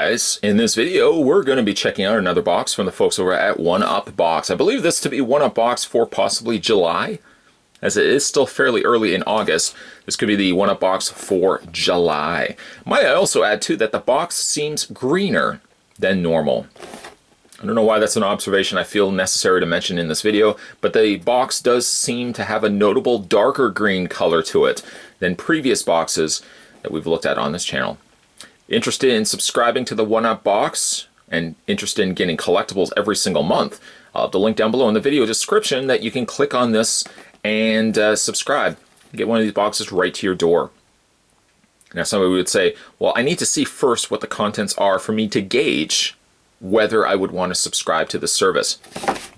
guys, in this video we're going to be checking out another box from the folks over at One Up Box. I believe this to be One Up Box for possibly July, as it is still fairly early in August. This could be the One Up Box for July. Might I also add too that the box seems greener than normal. I don't know why that's an observation I feel necessary to mention in this video, but the box does seem to have a notable darker green color to it than previous boxes that we've looked at on this channel. Interested in subscribing to the One Up Box and interested in getting collectibles every single month, I'll have the link down below in the video description that you can click on this and subscribe. Get one of these boxes right to your door. Now somebody would say, well, I need to see first what the contents are for me to gauge whether I would want to subscribe to the service.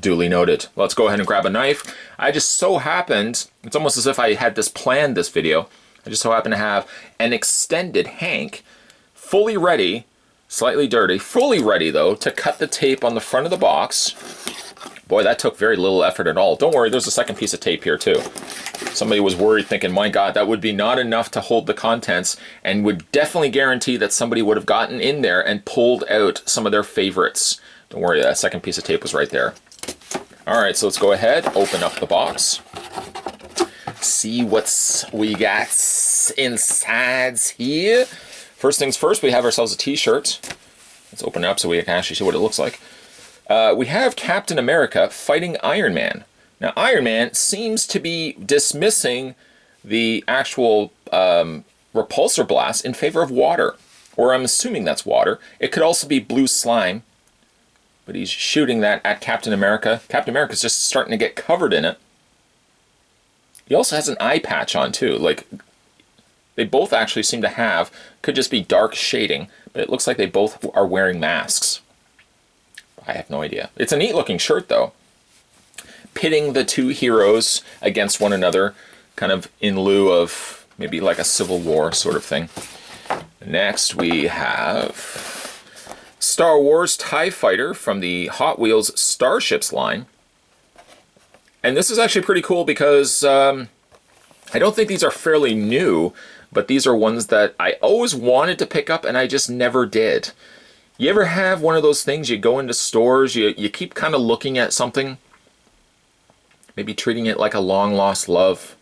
Duly noted. Let's go ahead and grab a knife. I just so happened, it's almost as if I had this planned, this video. I just so happen to have an extended hank, fully ready, slightly dirty, fully ready though, to cut the tape on the front of the box. Boy, that took very little effort at all. Don't worry, there's a second piece of tape here too. Somebody was worried thinking, my God, that would be not enough to hold the contents, and would definitely guarantee that somebody would have gotten in there and pulled out some of their favorites. Don't worry, that second piece of tape was right there. All right, so let's go ahead, open up the box. See what we got inside here. First things first, we have ourselves a t-shirt. Let's open it up so we can actually see what it looks like. We have Captain America fighting Iron Man. Now, Iron Man seems to be dismissing the actual repulsor blast in favor of water. Or I'm assuming that's water. It could also be blue slime. But he's shooting that at Captain America. Captain America's just starting to get covered in it. He also has an eye patch on too. Like, they both actually seem to have, could just be dark shading, but it looks like they both are wearing masks. I have no idea. It's a neat looking shirt though. Pitting the two heroes against one another, kind of in lieu of maybe like a Civil War sort of thing. Next we have Star Wars TIE Fighter from the Hot Wheels Starships line. And this is actually pretty cool because I don't think these are fairly new, but these are ones that I always wanted to pick up and I just never did. You ever have one of those things, you go into stores, you keep kind of looking at something, maybe treating it like a long lost love?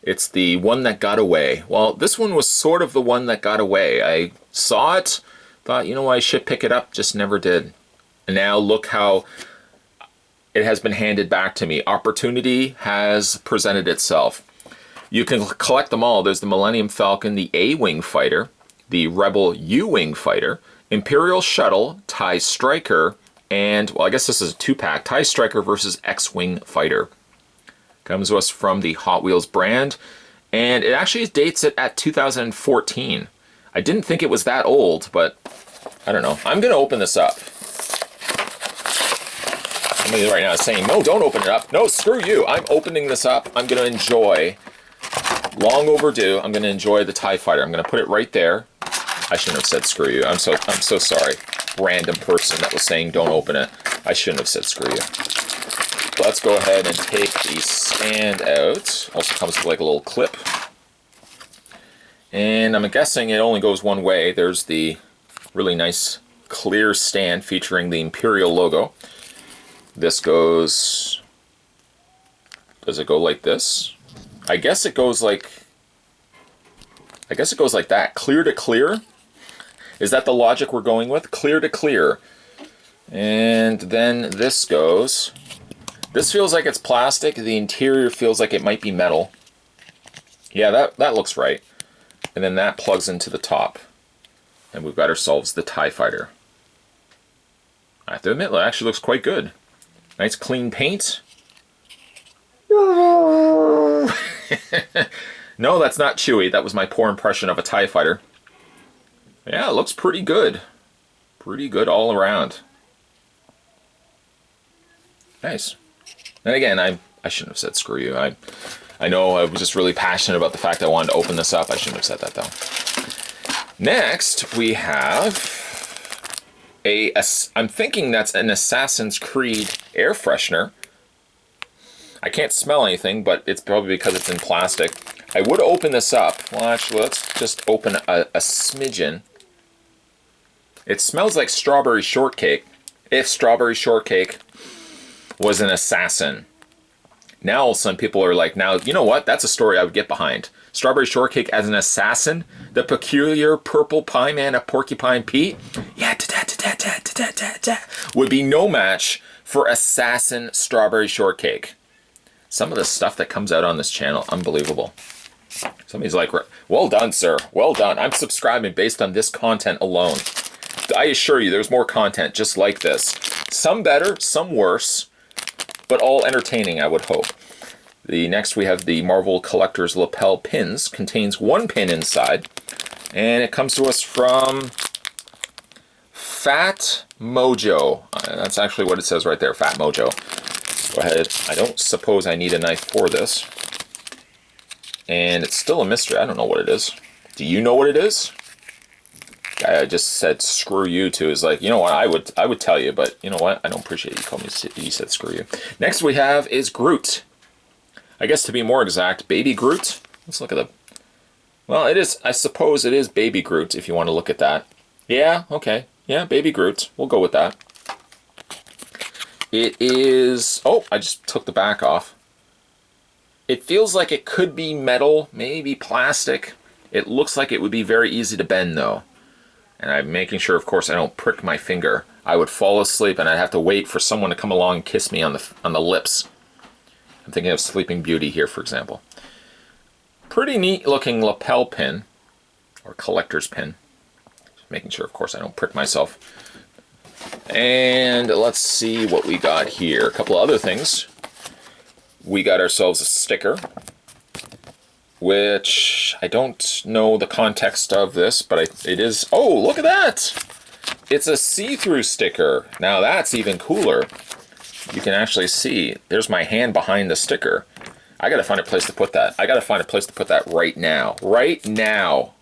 It's the one that got away. Well, this one was sort of the one that got away. I saw it, thought, you know, I should pick it up, just never did. And now look how it has been handed back to me. Opportunity has presented itself. You can collect them all. There's the Millennium Falcon, the A-Wing Fighter, the Rebel U-Wing Fighter, Imperial Shuttle, TIE Striker, and, well, I guess this is a two-pack, TIE Striker versus X-Wing Fighter. Comes to us from the Hot Wheels brand, and it actually dates it at 2014. I didn't think it was that old, but I don't know. I'm going to open this up. Somebody right now is saying, no, don't open it up. No, screw you. I'm opening this up. I'm going to enjoy, long overdue, I'm going to enjoy the TIE Fighter. I'm going to put it right there. I shouldn't have said screw you. I'm so sorry. Random person that was saying don't open it. I shouldn't have said screw you. Let's go ahead and take the stand out. Also comes with like a little clip. And I'm guessing it only goes one way. There's the really nice clear stand featuring the Imperial logo. This goes, does it go like this? I guess it goes like that, clear to clear. Is that the logic we're going with? Clear to clear. And then this goes, this feels like it's plastic, the interior feels like it might be metal. Yeah, that looks right. And then that plugs into the top. And we've got ourselves the TIE Fighter. I have to admit, it actually looks quite good. Nice clean paint. No, that's not Chewie. That was my poor impression of a TIE Fighter. Yeah, it looks pretty good. Pretty good all around. Nice. And again, I shouldn't have said screw you. I know I was just really passionate about the fact I wanted to open this up. I shouldn't have said that though. Next, we have I'm thinking that's an Assassin's Creed air freshener. I can't smell anything, but it's probably because it's in plastic. I would open this up. Well, actually, let's just open a smidgen. It smells like strawberry shortcake. If strawberry shortcake was an assassin. Now all of a sudden people are like, now, you know what? That's a story I would get behind. Strawberry shortcake as an assassin? The peculiar purple pie man of Porcupine Pete? Yeah, would be no match for assassin strawberry shortcake. Some of the stuff that comes out on this channel, unbelievable. Somebody's like, well done, sir. Well done. I'm subscribing based on this content alone. I assure you, there's more content just like this. Some better, some worse, but all entertaining, I would hope. Next we have the Marvel Collector's lapel pins. Contains one pin inside, and it comes to us from Fat Mojo. That's actually what it says right there, Fat Mojo. Go ahead. I don't suppose I need a knife for this. And it's still a mystery. I don't know what it is. Do you know what it is? Guy I just said screw you to is like, you know what, I would tell you, but you know what, I don't appreciate you calling me, you said screw you. Next we have is Groot. I guess to be more exact, Baby Groot. Let's look at the, well, it is, I suppose it is Baby Groot if you want to look at that. Yeah, okay, yeah, Baby Groot, we'll go with that. It is, oh, I just took the back off. It feels like it could be metal, maybe plastic. It looks like it would be very easy to bend though. And I'm making sure, of course, I don't prick my finger. I would fall asleep and I'd have to wait for someone to come along and kiss me on the lips. I'm thinking of Sleeping Beauty here, for example. Pretty neat looking lapel pin, or collector's pin. Just making sure, of course, I don't prick myself. And let's see what we got here. A couple of other things. We got ourselves a sticker, which I don't know the context of this, but it is, oh, look at that! It's a see-through sticker. Now that's even cooler. You can actually see, there's my hand behind the sticker. I gotta find a place to put that. I gotta find a place to put that right now. Right now!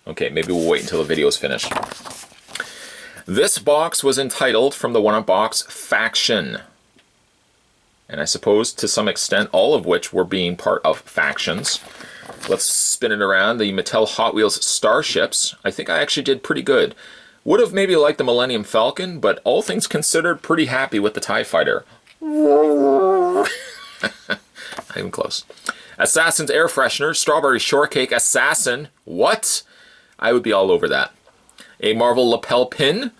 Okay, maybe we'll wait until the video is finished. This box was entitled, from the one-up box, Faction. And I suppose, to some extent, all of which were being part of factions. Let's spin it around. The Mattel Hot Wheels Starships. I think I actually did pretty good. Would have maybe liked the Millennium Falcon, but all things considered, pretty happy with the TIE Fighter. Not even close. Assassin's Air Freshener. Strawberry Shortcake Assassin. What? I would be all over that. A Marvel lapel pin.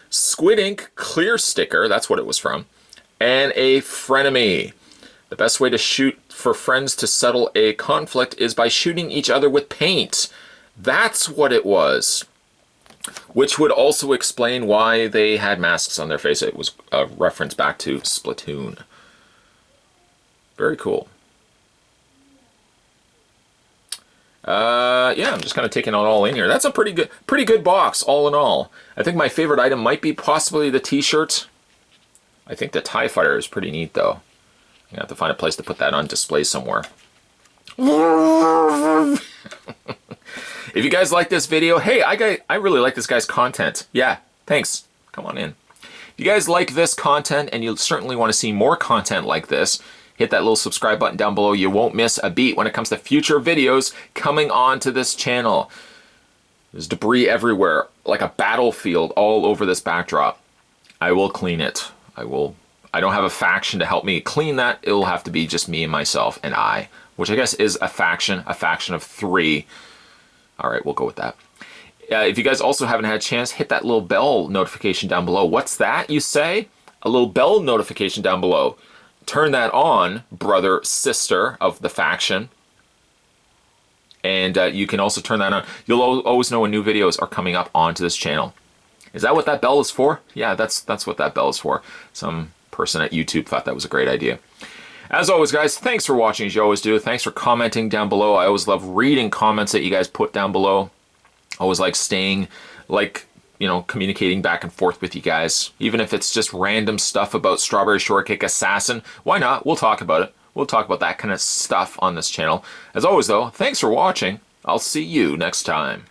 Squid Ink clear sticker. That's what it was from. And a frenemy. The best way to shoot for friends to settle a conflict is by shooting each other with paint. That's what it was. Which would also explain why they had masks on their face. It was a reference back to Splatoon. Very cool. Yeah, I'm just kind of taking it all in here. That's a pretty good box, all in all. I think my favorite item might be possibly the T-shirt. I think the TIE Fighter is pretty neat, though. I'm gonna have to find a place to put that on display somewhere. If you guys like this video, hey, I really like this guy's content. Yeah, thanks. Come on in. If you guys like this content, and you certainly want to see more content like this, hit that little subscribe button down below. You won't miss a beat when it comes to future videos coming onto this channel. There's debris everywhere, like a battlefield all over this backdrop. I will clean it. I don't have a faction to help me clean that. It'll have to be just me and myself and I, which I guess is a faction of 3. All right, we'll go with that. If you guys also haven't had a chance, hit that little bell notification down below. What's that, you say? A little bell notification down below. Turn that on, brother, sister of the faction. And you can also turn that on. You'll always know when new videos are coming up onto this channel. Is that what that bell is for? Yeah, that's what that bell is for. Some person at YouTube thought that was a great idea. As always, guys, thanks for watching, as you always do. Thanks for commenting down below. I always love reading comments that you guys put down below. Always like staying, communicating back and forth with you guys. Even if it's just random stuff about Strawberry Shortcake Assassin, why not? We'll talk about it. We'll talk about that kind of stuff on this channel. As always, though, thanks for watching. I'll see you next time.